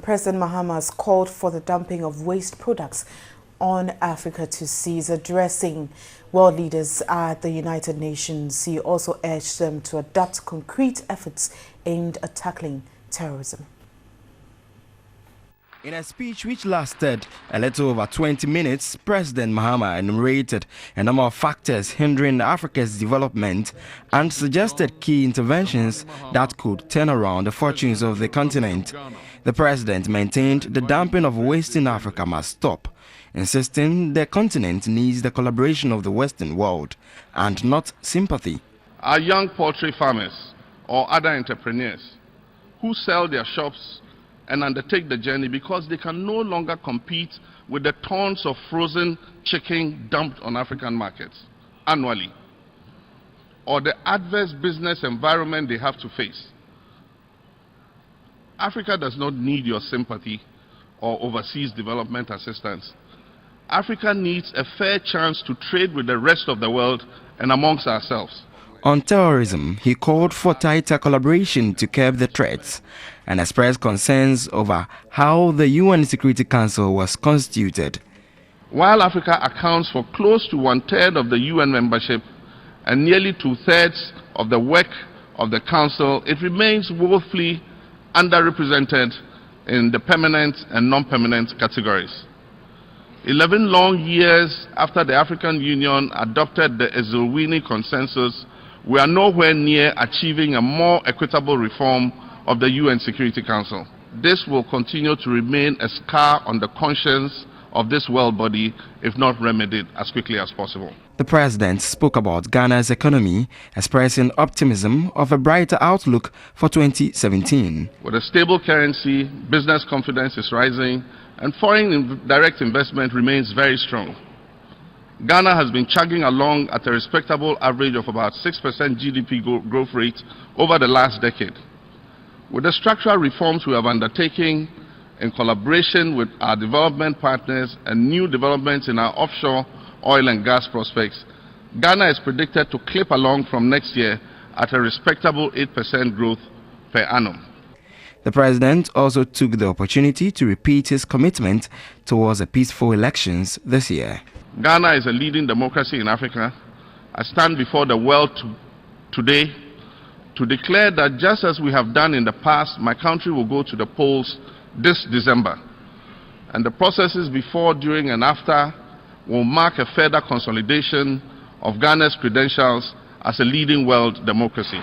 President Mahama has called for the dumping of waste products on Africa to cease. Addressing world leaders at the United Nations, he also urged them to adopt concrete efforts aimed at tackling terrorism. In a speech which lasted a little over 20 minutes, President Mahama enumerated a number of factors hindering Africa's development and suggested key interventions that could turn around the fortunes of the continent. The president maintained the dumping of waste in Africa must stop, insisting the continent needs the collaboration of the Western world and not sympathy. Our young poultry farmers or other entrepreneurs who sell their shops and undertake the journey because they can no longer compete with the tons of frozen chicken dumped on African markets annually, or the adverse business environment they have to face. Africa does not need your sympathy or overseas development assistance. Africa needs a fair chance to trade with the rest of the world and amongst ourselves. On terrorism, he called for tighter collaboration to curb the threats and expressed concerns over how the UN Security Council was constituted. While Africa accounts for close to 1/3 of the UN membership and nearly 2/3 of the work of the Council, it remains woefully underrepresented in the permanent and non-permanent categories. 11 long years after the African Union adopted the Eswatini Consensus, we are nowhere near achieving a more equitable reform of the UN Security Council. This will continue to remain a scar on the conscience of this world body if not remedied as quickly as possible. The president spoke about Ghana's economy, expressing optimism of a brighter outlook for 2017. With a stable currency, business confidence is rising and foreign direct investment remains very strong. Ghana has been chugging along at a respectable average of about 6% GDP growth rate over the last decade. With the structural reforms we have undertaken in collaboration with our development partners and new developments in our offshore oil and gas prospects, Ghana is predicted to clip along from next year at a respectable 8% growth per annum. The president also took the opportunity to repeat his commitment towards a peaceful elections this year. Ghana is a leading democracy in Africa. I stand before the world today to declare that just as we have done in the past, my country will go to the polls this December. And the processes before, during and after will mark a further consolidation of Ghana's credentials as a leading world democracy.